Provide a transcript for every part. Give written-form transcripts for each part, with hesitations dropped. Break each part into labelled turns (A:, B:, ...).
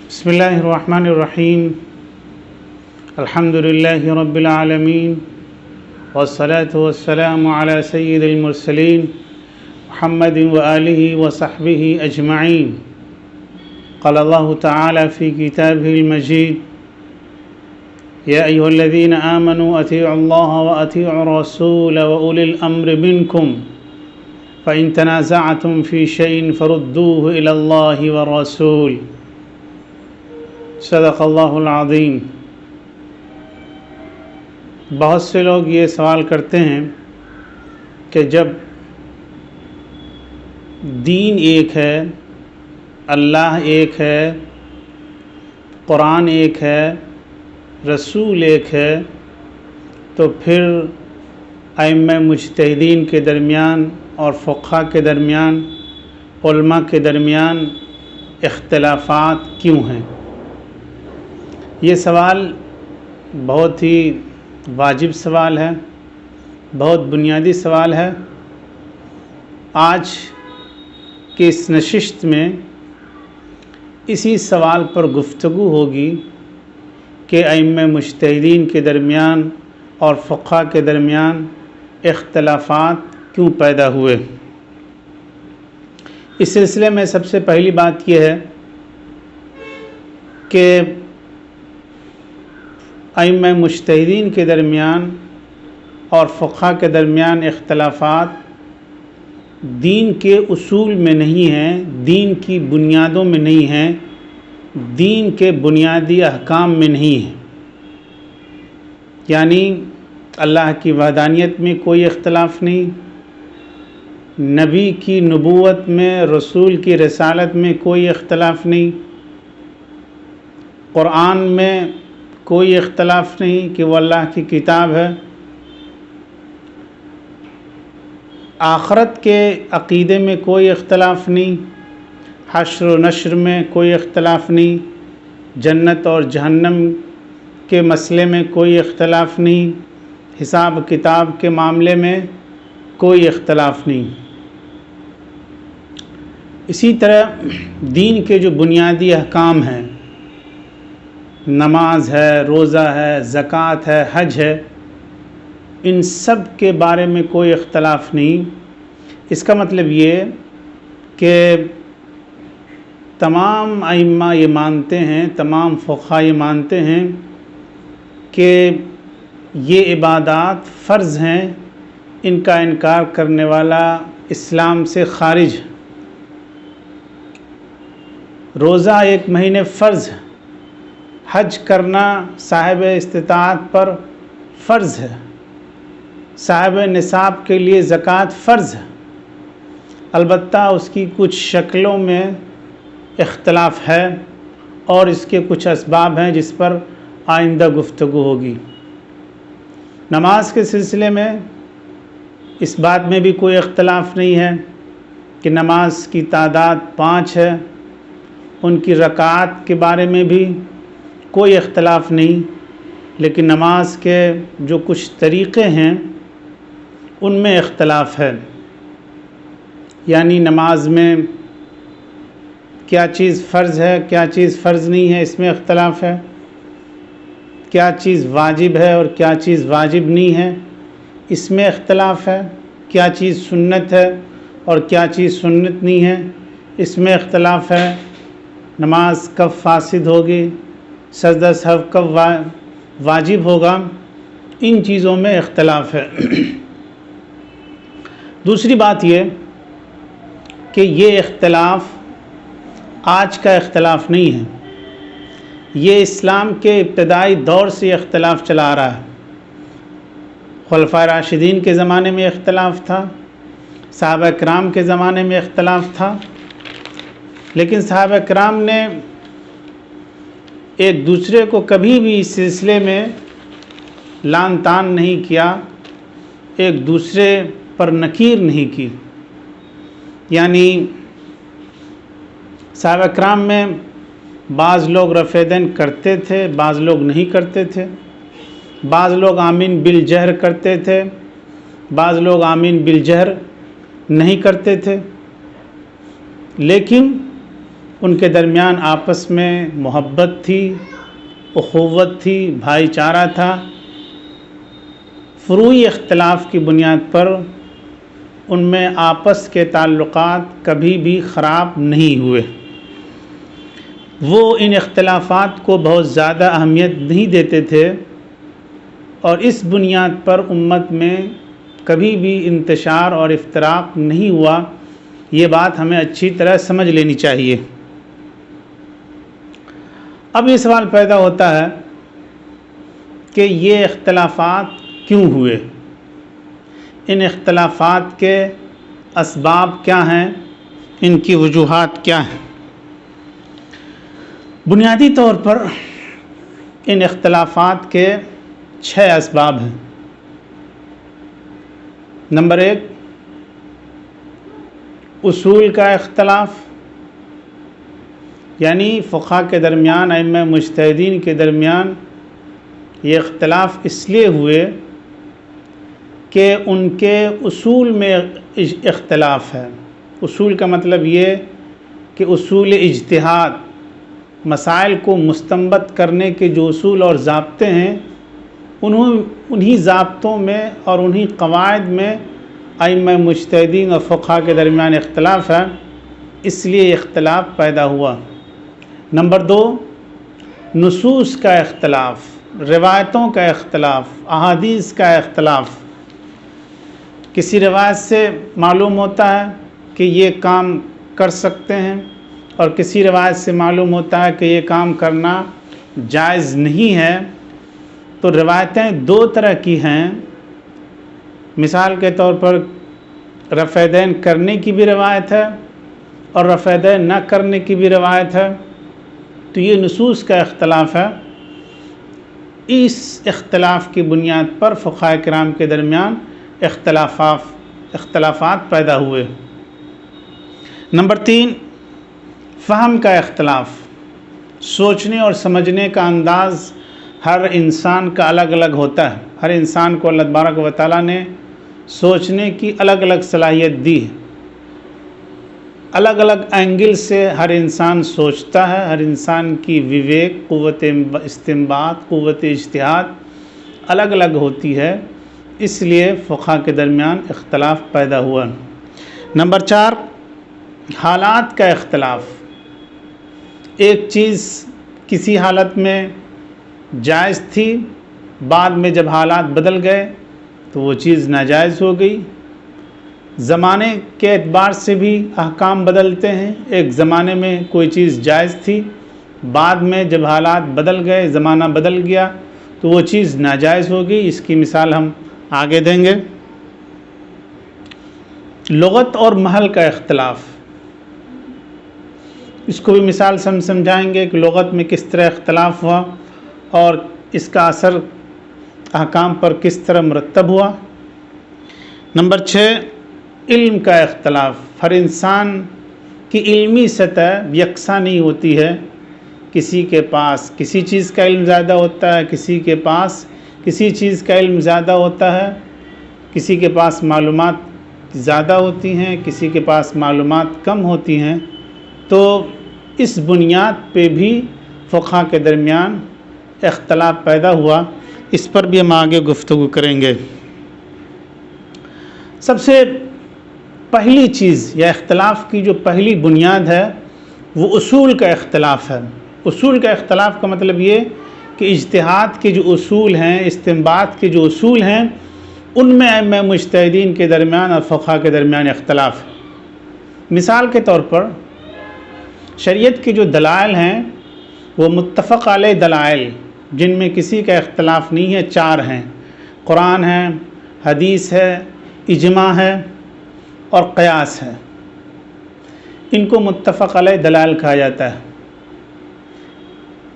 A: بسم الله الرحمن الرحيم. الحمد لله رب العالمين، والصلاة والسلام على سيد المرسلين محمد وآله وصحبه أجمعين. قال الله تعالى في كتابه المجيد: يا أيها الذين آمنوا أطيعوا الله وأطيعوا الرسول وأولي الأمر منكم فإن تنازعتم في شيء فردوه إلى الله والرسول. صدق اللہ العظیم. بہت سے لوگ یہ سوال کرتے ہیں کہ جب دین ایک ہے، اللہ ایک ہے، قرآن ایک ہے، رسول ایک ہے، تو پھر ائمہ مجتہدین کے درمیان اور فقہا کے درمیان، علماء کے درمیان اختلافات کیوں ہیں؟ یہ سوال بہت ہی واجب سوال ہے، بہت بنیادی سوال ہے. آج کی اس نشست میں اسی سوال پر گفتگو ہوگی کہ ائمہ مجتہدین کے درمیان اور فقہا کے درمیان اختلافات کیوں پیدا ہوئے. اس سلسلے میں سب سے پہلی بات یہ ہے کہ ائمہ مجتہدین کے درمیان اور فقہا کے درمیان اختلافات دین کے اصول میں نہیں ہیں، دین کی بنیادوں میں نہیں ہیں، دین کے بنیادی احکام میں نہیں ہیں. یعنی اللہ کی وحدانیت میں کوئی اختلاف نہیں، نبی کی نبوت میں، رسول کی رسالت میں کوئی اختلاف نہیں، قرآن میں کوئی اختلاف نہیں کہ وہ اللہ کی کتاب ہے، آخرت کے عقیدے میں کوئی اختلاف نہیں، حشر و نشر میں کوئی اختلاف نہیں، جنت اور جہنم کے مسئلے میں کوئی اختلاف نہیں، حساب کتاب کے معاملے میں کوئی اختلاف نہیں. اسی طرح دین کے جو بنیادی احکام ہیں، نماز ہے، روزہ ہے، زکوٰۃ ہے، حج ہے، ان سب کے بارے میں کوئی اختلاف نہیں. اس کا مطلب یہ کہ تمام ائمہ یہ مانتے ہیں، تمام فقہا یہ مانتے ہیں کہ یہ عبادات فرض ہیں، ان کا انکار کرنے والا اسلام سے خارج ہے. روزہ ایک مہینے فرض ہے، حج کرنا صاحب استطاعت پر فرض ہے، صاحب نصاب کے لیے زکوٰۃ فرض ہے. البتہ اس کی کچھ شکلوں میں اختلاف ہے اور اس کے کچھ اسباب ہیں جس پر آئندہ گفتگو ہوگی. نماز کے سلسلے میں اس بات میں بھی کوئی اختلاف نہیں ہے کہ نماز کی تعداد 5 ہے، ان کی رکعات کے بارے میں بھی کوئی اختلاف نہیں، لیکن نماز کے جو کچھ طریقے ہیں ان میں اختلاف ہے. یعنی نماز میں کیا چیز فرض ہے، کیا چیز فرض نہیں ہے، اس میں اختلاف ہے. کیا چیز واجب ہے اور کیا چیز واجب نہیں ہے، اس میں اختلاف ہے. کیا چیز سنت ہے اور کیا چیز سنت نہیں ہے، اس میں اختلاف ہے. نماز کب فاسد ہوگی، سجدہ سہو کب واجب ہوگا، ان چیزوں میں اختلاف ہے. دوسری بات یہ کہ یہ اختلاف آج کا اختلاف نہیں ہے، یہ اسلام کے ابتدائی دور سے اختلاف چلا آ رہا ہے. خلفائے راشدین کے زمانے میں اختلاف تھا، صحابہ کرام کے زمانے میں اختلاف تھا، لیکن صحابہ کرام نے ایک دوسرے کو کبھی بھی اس سلسلے میں لعن طعن نہیں کیا، ایک دوسرے پر نکیر نہیں کی. یعنی صحابہ کرام میں بعض لوگ رفع یدین کرتے تھے، بعض لوگ نہیں کرتے تھے، بعض لوگ آمین بالجہر کرتے تھے، بعض لوگ آمین بالجہر نہیں کرتے تھے. لیکن ان کے درمیان آپس میں محبت تھی، اخوت تھی، بھائی چارہ تھا۔ فروعی اختلاف کی بنیاد پر ان میں آپس کے تعلقات کبھی بھی خراب نہیں ہوئے۔ وہ ان اختلافات کو بہت زیادہ اہمیت نہیں دیتے تھے، اور اس بنیاد پر امت میں کبھی بھی انتشار اور افتراق نہیں ہوا۔ یہ بات ہمیں اچھی طرح سمجھ لینی چاہیے۔ اب یہ سوال پیدا ہوتا ہے کہ یہ اختلافات کیوں ہوئے؟ ان اختلافات کے اسباب کیا ہیں؟ ان کی وجوہات کیا ہیں؟ بنیادی طور پر ان اختلافات کے 6 اسباب ہیں۔ نمبر 1، اصول کا اختلاف، یعنی فقہا کے درمیان، ائمہ مجتہدین کے درمیان یہ اختلاف اس لیے ہوئے کہ ان کے اصول میں اختلاف ہے۔ اصول کا مطلب یہ کہ اصول اجتہاد، مسائل کو مستنبط کرنے کے جو اصول اور ضابطے ہیں، انہی ضابطوں میں اور انہی قواعد میں ائمہ مجتہدین اور فقہا کے درمیان اختلاف ہے، اس لیے اختلاف پیدا ہوا۔ نمبر 2، نصوص کا اختلاف، روایتوں کا اختلاف، احادیث کا اختلاف۔ کسی روایت سے معلوم ہوتا ہے کہ یہ کام کر سکتے ہیں، اور کسی روایت سے معلوم ہوتا ہے کہ یہ کام کرنا جائز نہیں ہے۔ تو روایتیں 2 طرح کی ہیں۔ مثال کے طور پر رفع دین کرنے کی بھی روایت ہے، اور رفع دین نہ کرنے کی بھی روایت ہے۔ تو یہ نصوص کا اختلاف ہے۔ اس اختلاف کی بنیاد پر فقہاء کرام کے درمیان اختلافات پیدا ہوئے۔ نمبر 3، فہم کا اختلاف۔ سوچنے اور سمجھنے کا انداز ہر انسان کا الگ الگ ہوتا ہے۔ ہر انسان کو اللہ تبارک و تعالیٰ نے سوچنے کی الگ الگ صلاحیت دی ہے۔ الگ الگ اینگل سے ہر انسان سوچتا ہے۔ ہر انسان کی وویک، قوت استنباط، قوت اجتہاد الگ الگ ہوتی ہے، اس لیے فقہا کے درمیان اختلاف پیدا ہوا۔ نمبر 4، حالات کا اختلاف۔ ایک چیز کسی حالت میں جائز تھی، بعد میں جب حالات بدل گئے تو وہ چیز ناجائز ہو گئی۔ زمانے کے اعتبار سے بھی احکام بدلتے ہیں۔ ایک زمانے میں کوئی چیز جائز تھی، بعد میں جب حالات بدل گئے، زمانہ بدل گیا تو وہ چیز ناجائز ہو گئی۔ اس کی مثال ہم آگے دیں گے۔ لغت اور محل کا اختلاف، اس کو بھی مثال سے ہم سمجھائیں گے کہ لغت میں کس طرح اختلاف ہوا اور اس کا اثر احکام پر کس طرح مرتب ہوا۔ نمبر 6، علم کا اختلاف۔ ہر انسان کی علمی سطح یکساں نہیں ہوتی ہے۔ کسی کے پاس کسی چیز کا علم زیادہ ہوتا ہے، کسی کے پاس کسی چیز کا علم زیادہ ہوتا ہے، کسی کے پاس معلومات زیادہ ہوتی ہیں، کسی کے پاس معلومات کم ہوتی ہیں۔ تو اس بنیاد پہ بھی فقہا کے درمیان اختلاف پیدا ہوا۔ اس پر بھی ہم آگے گفتگو کریں گے۔ سب سے پہلی چیز یا اختلاف کی جو پہلی بنیاد ہے وہ اصول کا اختلاف ہے۔ اصول کا اختلاف کا مطلب یہ کہ اجتہاد کے جو اصول ہیں، استنباط کے جو اصول ہیں، ان میں ائمہ مجتہدین کے درمیان اور فقہا کے درمیان اختلاف ہے۔ مثال کے طور پر شریعت کے جو دلائل ہیں وہ متفق علیہ دلائل، جن میں کسی کا اختلاف نہیں ہے، 4 ہیں۔ قرآن ہے، حدیث ہے، اجماع ہے اور قیاس ہے۔ ان کو متفق علیہ دلائل کہا جاتا ہے۔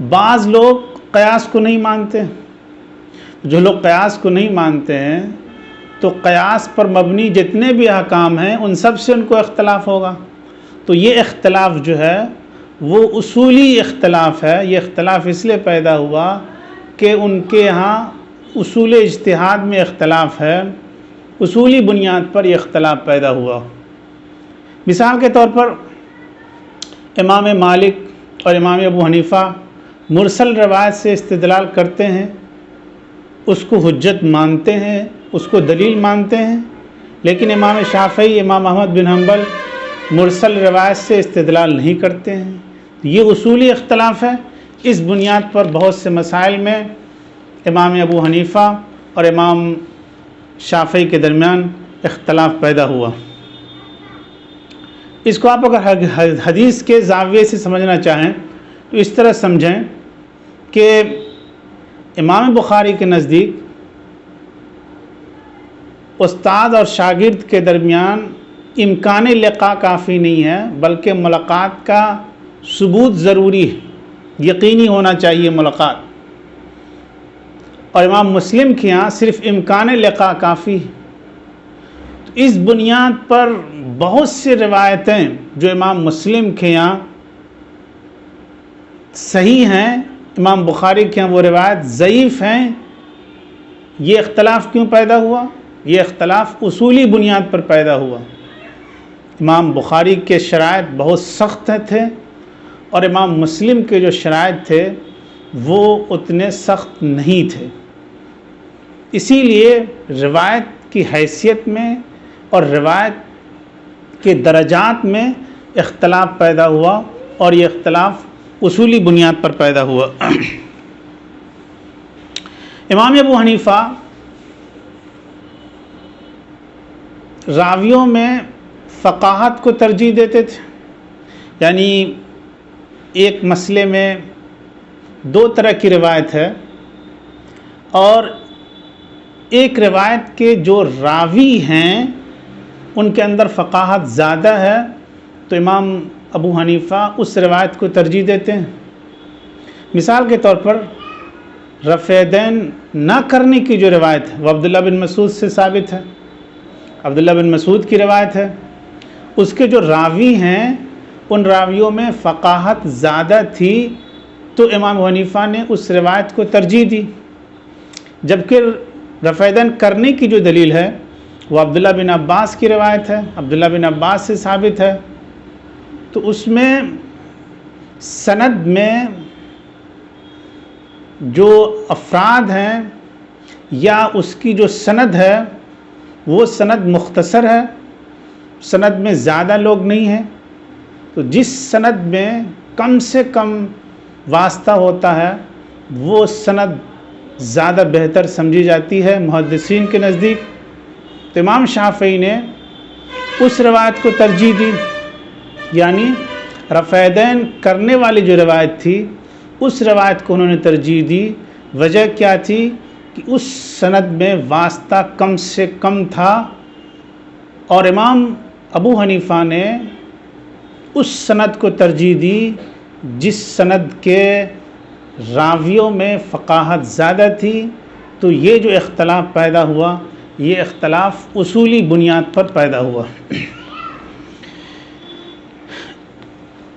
A: بعض لوگ قیاس کو نہیں مانتے۔ جو لوگ قیاس کو نہیں مانتے ہیں تو قیاس پر مبنی جتنے بھی احکام ہیں ان سب سے ان کو اختلاف ہوگا۔ تو یہ اختلاف جو ہے وہ اصولی اختلاف ہے۔ یہ اختلاف اس لیے پیدا ہوا کہ ان کے ہاں اصول اجتہاد میں اختلاف ہے، اصولی بنیاد پر یہ اختلاف پیدا ہوا۔ مثال کے طور پر امام مالک اور امام ابو حنیفہ مرسل روایت سے استدلال کرتے ہیں، اس کو حجت مانتے ہیں، اس کو دلیل مانتے ہیں، لیکن امام شافعی، امام احمد بن حنبل مرسل روایت سے استدلال نہیں کرتے ہیں۔ یہ اصولی اختلاف ہے۔ اس بنیاد پر بہت سے مسائل میں امام ابو حنیفہ اور امام شافعی کے درمیان اختلاف پیدا ہوا۔ اس کو آپ اگر حدیث کے زاویے سے سمجھنا چاہیں تو اس طرح سمجھیں کہ امام بخاری کے نزدیک استاد اور شاگرد کے درمیان امکان لقاء کافی نہیں ہے، بلکہ ملاقات کا ثبوت ضروری ہے، یقینی ہونا چاہیے ملاقات۔ اور امام مسلم کے یہاں صرف امکان لقاء کافی ہے۔ تو اس بنیاد پر بہت سی روایتیں جو امام مسلم کے یہاں صحیح ہیں، امام بخاری کے یہاں وہ روایت ضعیف ہیں۔ یہ اختلاف کیوں پیدا ہوا؟ یہ اختلاف اصولی بنیاد پر پیدا ہوا۔ امام بخاری کے شرائط بہت سخت تھے اور امام مسلم کے جو شرائط تھے وہ اتنے سخت نہیں تھے۔ اسی لیے روایت کی حیثیت میں اور روایت کے درجات میں اختلاف پیدا ہوا، اور یہ اختلاف اصولی بنیاد پر پیدا ہوا۔ امام ابو حنیفہ راویوں میں فقاہت کو ترجیح دیتے تھے، یعنی ایک مسئلے میں دو طرح کی روایت ہے، اور ایک روایت کے جو راوی ہیں ان کے اندر فقاہت زیادہ ہے تو امام ابو حنیفہ اس روایت کو ترجیح دیتے ہیں۔ مثال کے طور پر رفع یدین نہ کرنے کی جو روایت ہے وہ عبداللہ بن مسعود سے ثابت ہے، عبداللہ بن مسعود کی روایت ہے۔ اس کے جو راوی ہیں ان راویوں میں فقاہت زیادہ تھی تو امام ابو حنیفہ نے اس روایت کو ترجیح دی، جبکہ رفع یدین کرنے کی جو دلیل ہے وہ عبداللہ بن عباس کی روایت ہے، عبداللہ بن عباس سے ثابت ہے۔ تو اس میں سند میں جو افراد ہیں یا اس کی جو سند ہے وہ سند مختصر ہے، سند میں زیادہ لوگ نہیں ہیں، تو جس سند میں کم سے کم واسطہ ہوتا ہے وہ سند زیادہ بہتر سمجھی جاتی ہے محدثین کے نزدیک۔ تو امام شافعی نے اس روایت کو ترجیح دی، یعنی رفع یدین کرنے والی جو روایت تھی اس روایت کو انہوں نے ترجیح دی۔ وجہ کیا تھی کہ اس سند میں واسطہ کم سے کم تھا، اور امام ابو حنیفہ نے اس سند کو ترجیح دی جس سند کے راویوں میں فقاہت زیادہ تھی۔ تو یہ جو اختلاف پیدا ہوا یہ اختلاف اصولی بنیاد پر پیدا ہوا۔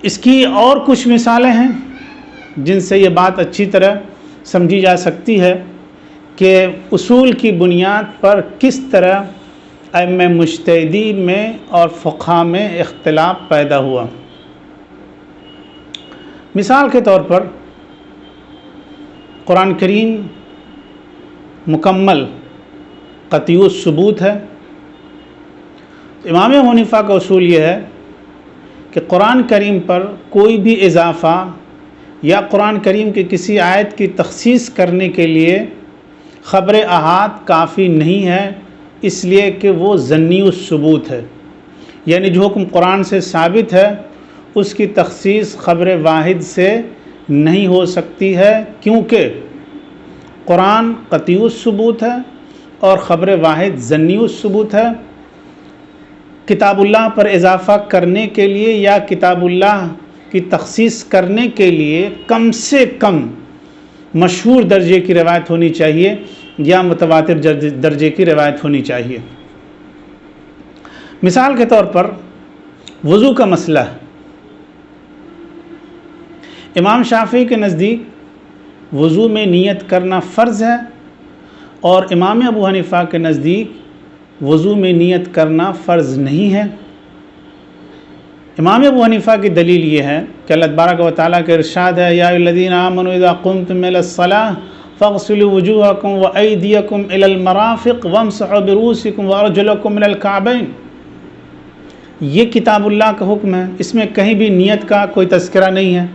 A: اس کی اور کچھ مثالیں ہیں جن سے یہ بات اچھی طرح سمجھی جا سکتی ہے کہ اصول کی بنیاد پر کس طرح ائمہ مجتہدین میں اور فقہاء میں اختلاف پیدا ہوا۔ مثال کے طور پر قرآن کریم مکمل قطعی الثبوت ہے۔ امام ابو حنیفہ کا اصول یہ ہے کہ قرآن کریم پر کوئی بھی اضافہ یا قرآن کریم کی کسی آیت کی تخصیص کرنے کے لیے خبر احاد کافی نہیں ہے، اس لیے کہ وہ ظنی الثبوت ہے، یعنی جو حکم قرآن سے ثابت ہے اس کی تخصیص خبر واحد سے نہیں ہو سکتی ہے، کیونکہ قرآن قطعی الثبوت ہے اور خبر واحد ظنی الثبوت ہے۔ کتاب اللہ پر اضافہ کرنے کے لیے یا کتاب اللہ کی تخصیص کرنے کے لیے کم سے کم مشہور درجے کی روایت ہونی چاہیے یا متواتر درجے کی روایت ہونی چاہیے۔ مثال کے طور پر وضو کا مسئلہ ہے۔ امام شافعی کے نزدیک وضو میں نیت کرنا فرض ہے، اور امام ابو حنیفہ کے نزدیک وضو میں نیت کرنا فرض نہیں ہے۔ امام ابو حنیفہ کی دلیل یہ ہے کہ اللہ تبارک و تعالیٰ کا ارشاد ہے یا الذین آمنوا اذا قمتم الی الصلاۃ فاغسلوا وجوہکم وایدیکم الی المرافق وامسحوا برؤوسکم وارجلکم الی الکعبین۔ یہ کتاب اللہ کا حکم ہے، اس میں کہیں بھی نیت کا کوئی تذکرہ نہیں ہے۔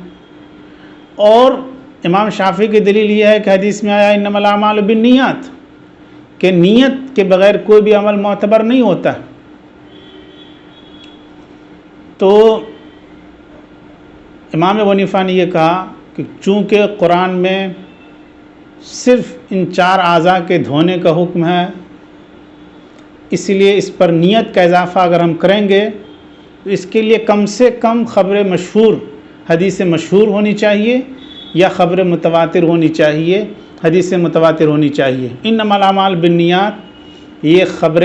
A: اور امام شافعی کی دلیل یہ ہے کہ حدیث میں آیا انما الاعمال بالنیات، کہ نیت کے بغیر کوئی بھی عمل معتبر نہیں ہوتا۔ تو امام ابو حنیفہ نے یہ کہا کہ چونکہ قرآن میں صرف ان 4 اعضاء کے دھونے کا حکم ہے، اس لیے اس پر نیت کا اضافہ اگر ہم کریں گے تو اس کے لیے کم سے کم خبر مشہور، حدیث مشہور ہونی چاہیے یا خبر متواتر ہونی چاہیے، حدیث متواتر ہونی چاہیے۔ انما الاعمال بالنیات یہ خبر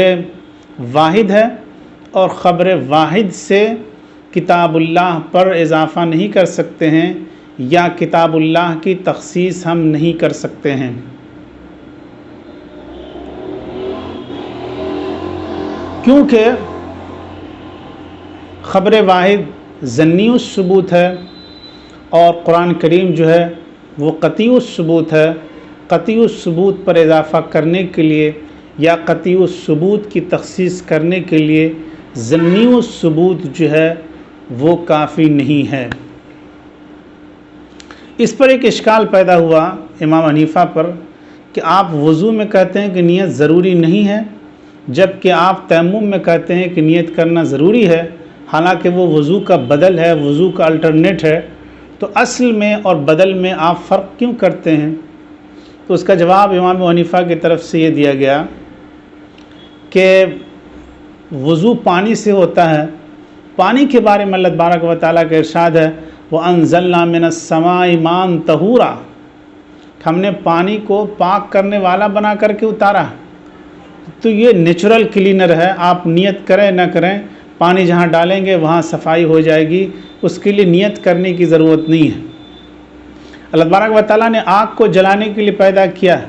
A: واحد ہے، اور خبر واحد سے کتاب اللہ پر اضافہ نہیں کر سکتے ہیں یا کتاب اللہ کی تخصیص ہم نہیں کر سکتے ہیں۔ کیونکہ خبر واحد ظنی الثبوت ہے اور قرآن کریم جو ہے وہ قطعی الثبوت ہے۔ قطعی الثبوت پر اضافہ کرنے کے لیے یا قطعی الثبوت کی تخصیص کرنے کے لیے ظنی الثبوت جو ہے وہ کافی نہیں ہے۔ اس پر ایک اشکال پیدا ہوا امام حنیفہ پر کہ آپ وضو میں کہتے ہیں کہ نیت ضروری نہیں ہے، جبکہ آپ تیمم میں کہتے ہیں کہ نیت کرنا ضروری ہے، حالانکہ وہ وضو کا بدل ہے، وضو کا الٹرنیٹ ہے۔ تو اصل میں اور بدل میں آپ فرق کیوں کرتے ہیں؟ تو اس کا جواب امام ابو حنیفہ کی طرف سے یہ دیا گیا کہ وضو پانی سے ہوتا ہے۔ پانی کے بارے میں اللہ تبارک و تعالیٰ کا ارشاد ہے وَأَنزَلْنَا مِنَ السَّمَاءِ مَاءً طَهُورًا، ہم نے پانی کو پاک کرنے والا بنا کر کے اتارا۔ تو یہ نیچرل کلینر ہے، آپ نیت کریں نہ کریں، پانی جہاں ڈالیں گے وہاں صفائی ہو جائے گی، اس کے لیے نیت کرنے کی ضرورت نہیں ہے۔ اللہ تبارک و تعالیٰ نے آگ کو جلانے کے لیے پیدا کیا ہے،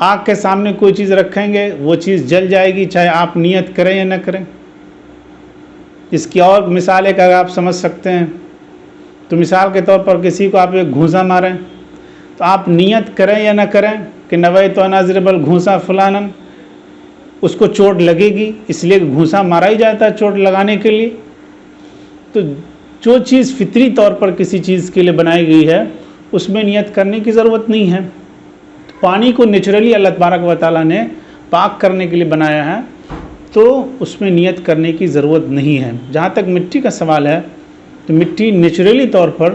A: آگ کے سامنے کوئی چیز رکھیں گے وہ چیز جل جائے گی، چاہے آپ نیت کریں یا نہ کریں۔ اس کی اور مثال ایک اگر آپ سمجھ سکتے ہیں تو مثال کے طور پر کسی کو آپ ایک گھونسا ماریں تو آپ نیت کریں یا نہ کریں کہ نویت ان اضرب الگھونسا فلانا، اس کو چوٹ لگے گی، اس لیے گھونسا مارا ہی جاتا ہے چوٹ لگانے کے لیے۔ تو جو چیز فطری طور پر کسی چیز کے لیے بنائی گئی ہے اس میں نیت کرنے کی ضرورت نہیں ہے۔ پانی کو نیچرلی اللہ تبارک و تعالیٰ نے پاک کرنے کے لیے بنایا ہے، تو اس میں نیت کرنے کی ضرورت نہیں ہے۔ جہاں تک مٹی کا سوال ہے تو مٹی نیچرلی طور پر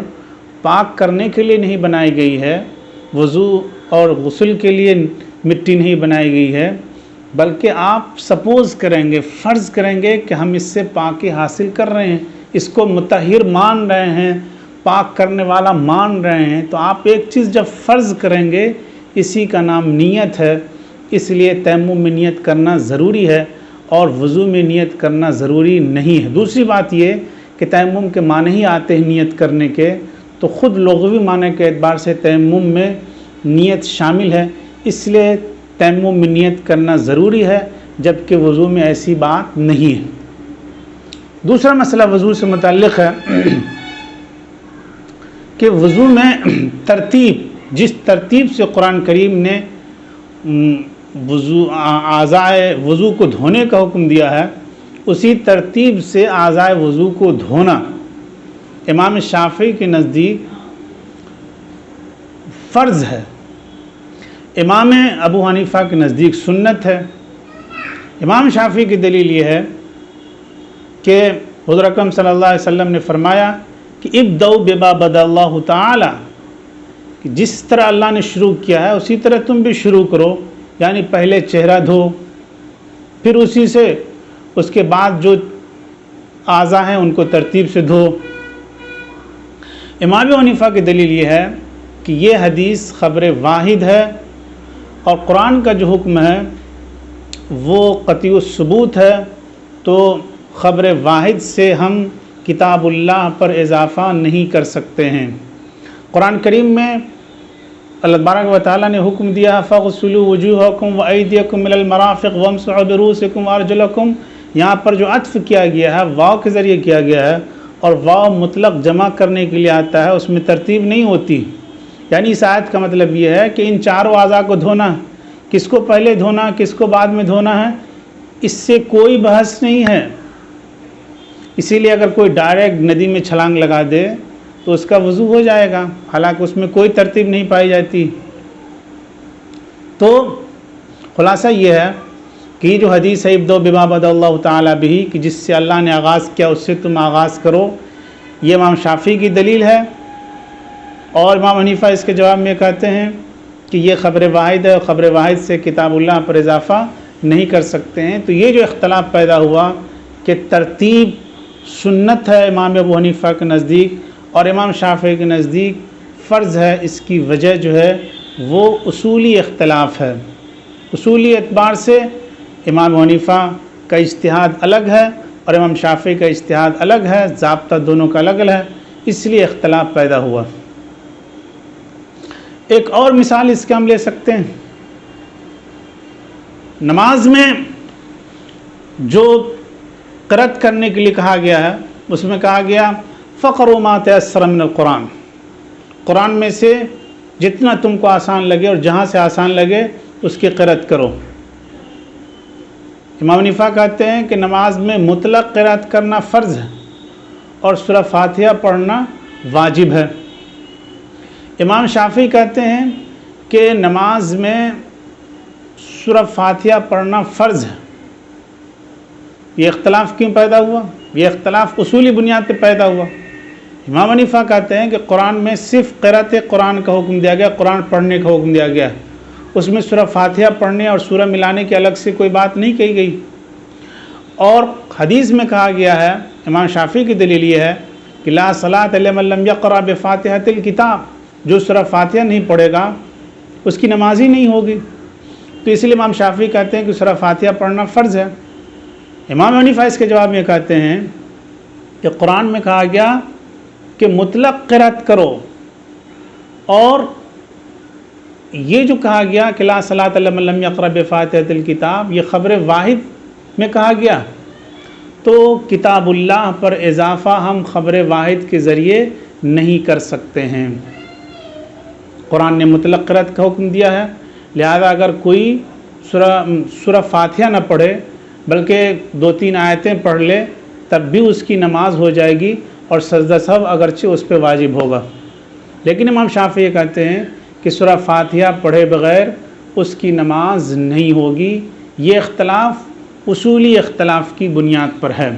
A: پاک کرنے کے لیے نہیں بنائی گئی ہے، وضو اور غسل کے لیے مٹی نہیں بنائی گئی ہے، بلکہ آپ سپوز کریں گے، فرض کریں گے کہ ہم اس سے پاکی حاصل کر رہے ہیں، اس کو مطہر مان رہے ہیں، پاک کرنے والا مان رہے ہیں، تو آپ ایک چیز جب فرض کریں گے اسی کا نام نیت ہے۔ اس لیے تیمم میں نیت کرنا ضروری ہے اور وضو میں نیت کرنا ضروری نہیں ہے۔ دوسری بات یہ کہ تیمم کے معنی ہی آتے ہیں نیت کرنے کے، تو خود لغوی معنی کے اعتبار سے تیمم میں نیت شامل ہے، اس لیے تیمم میں نیت کرنا ضروری ہے، جبکہ وضو میں ایسی بات نہیں ہے۔ دوسرا مسئلہ وضو سے متعلق ہے کہ وضو میں ترتیب، جس ترتیب سے قرآن کریم نے اعضائے وضو کو دھونے کا حکم دیا ہے، اسی ترتیب سے اعضائے وضو کو دھونا امام شافعی کے نزدیک فرض ہے، امام ابو حنیفہ کے نزدیک سنت ہے۔ امام شافعی کی دلیل یہ ہے کہ حضور اکرم صلی اللہ علیہ وسلم نے فرمایا کہ ابدؤ بما بدا اللہ تعالی، کہ جس طرح اللہ نے شروع کیا ہے اسی طرح تم بھی شروع کرو، یعنی پہلے چہرہ دھو، پھر اسی سے اس کے بعد جو اعضاء ہیں ان کو ترتیب سے دھو۔ امام ابو حنیفہ کی دلیل یہ ہے کہ یہ حدیث خبر واحد ہے اور قرآن کا جو حکم ہے وہ قطعی الثبوت ہے، تو خبر واحد سے ہم کتاب اللہ پر اضافہ نہیں کر سکتے ہیں۔ قرآن کریم میں اللہ تبارک و تعالیٰ نے حکم دیا فَاغْسِلُوا وُجُوهَكُمْ وَأَيْدِيَكُمْ إِلَى الْمَرَافِقِ وَامْسَحُوا بِرُؤُوسِكُمْ وَأَرْجُلَكُمْ، یہاں پر جو عطف کیا گیا ہے واو کے ذریعے کیا گیا ہے، اور واو مطلق جمع کرنے کے لیے آتا ہے، اس میں ترتیب نہیں ہوتی۔ یعنی اس آیت کا مطلب یہ ہے کہ ان چاروں اعضاء کو دھونا، کس کو پہلے دھونا کس کو بعد میں دھونا ہے، اس سے کوئی بحث نہیں ہے۔ اسی لیے اگر کوئی ڈائریکٹ ندی میں چھلانگ لگا دے تو اس کا وضو ہو جائے گا، حالانکہ اس میں کوئی ترتیب نہیں پائی جاتی۔ تو خلاصہ یہ ہے کہ یہ جو حدیث ہے ابدؤ بما بدأ اللہ تعالیٰ بہ، کہ جس سے اللہ نے آغاز کیا اس سے تم آغاز کرو، یہ امام شافعی کی دلیل ہے۔ اور امام حنیفہ اس کے جواب میں کہتے ہیں کہ یہ خبر واحد ہے، اور خبر واحد سے کتاب اللہ پر اضافہ نہیں کر سکتے ہیں۔ تو یہ جو اختلاف پیدا ہوا کہ ترتیب سنت ہے امام ابو حنیفہ کے نزدیک اور امام شافعی کے نزدیک فرض ہے، اس کی وجہ جو ہے وہ اصولی اختلاف ہے۔ اصولی اعتبار سے امام حنیفہ کا اجتہاد الگ ہے اور امام شافعی کا اجتہاد الگ ہے، ضابطہ دونوں کا الگ الگ ہے، اس لیے اختلاف پیدا ہوا۔ ایک اور مثال اس کے ہم لے سکتے ہیں، نماز میں جو قرأت کرنے کے لیے کہا گیا ہے اس میں کہا گیا فقرؤ ما تیسر من القرآن، قرآن میں سے جتنا تم کو آسان لگے اور جہاں سے آسان لگے اس کی قرأت کرو۔ امام حنیفہ کہتے ہیں کہ نماز میں مطلق قرأت کرنا فرض ہے اور سورہ فاتحہ پڑھنا واجب ہے۔ امام شافعی کہتے ہیں کہ نماز میں سورہ فاتحہ پڑھنا فرض ہے۔ یہ اختلاف کیوں پیدا ہوا؟ یہ اختلاف اصولی بنیاد پہ پیدا ہوا۔ امام حنیفہ کہتے ہیں کہ قرآن میں صرف قرأت قرآن کا حکم دیا گیا، قرآن پڑھنے کا حکم دیا گیا، اس میں سورہ فاتحہ پڑھنے اور سورہ ملانے کی الگ سے کوئی بات نہیں کہی گئی۔ اور حدیث میں کہا گیا ہے، امام شافعی کی دلیل یہ ہے کہ لا صلاۃ لمن لم یقرأ بفاتحۃ الکتاب، جو سورہ فاتحہ نہیں پڑھے گا اس کی نماز ہی نہیں ہوگی۔ تو اس لیے امام شافعی کہتے ہیں کہ سورہ فاتحہ پڑھنا فرض ہے۔ امام حنیفہ اس کے جواب میں کہتے ہیں کہ قرآن میں کہا گیا کہ مطلق قرأت کرو، اور یہ جو کہا گیا کہ لا صلاۃ لمن لم یقرأ بفاتحۃ الکتاب، یہ خبر واحد میں کہا گیا، تو کتاب اللہ پر اضافہ ہم خبر واحد کے ذریعے نہیں کر سکتے ہیں۔ قرآن نے مطلق قرأت کا حکم دیا ہے، لہذا اگر کوئی سورہ فاتحہ نہ پڑھے بلکہ 2-3 آیتیں پڑھ لے تب بھی اس کی نماز ہو جائے گی اور سجدہ سہو اگرچہ اس پہ واجب ہوگا۔ لیکن امام شافعی کہتے ہیں کہ سورہ فاتحہ پڑھے بغیر اس کی نماز نہیں ہوگی۔ یہ اختلاف اصولی اختلاف کی بنیاد پر ہے۔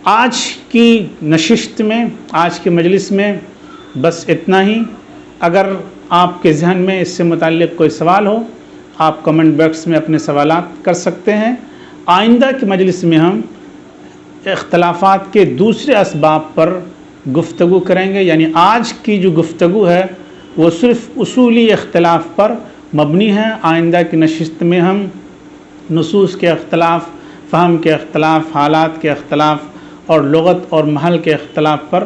A: آج کی نشست میں، آج کے مجلس میں بس اتنا ہی۔ اگر آپ کے ذہن میں اس سے متعلق کوئی سوال ہو آپ کمنٹ باکس میں اپنے سوالات کر سکتے ہیں۔ آئندہ کی مجلس میں ہم اختلافات کے دوسرے اسباب پر گفتگو کریں گے، یعنی آج کی جو گفتگو ہے وہ صرف اصولی اختلاف پر مبنی ہے۔ آئندہ کی نشست میں ہم نصوص کے اختلاف، فہم کے اختلاف، حالات کے اختلاف اور لغت اور محل کے اختلاف پر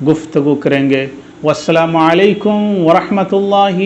A: گفتگو کریں گے۔ والسلام علیکم ورحمۃ اللہ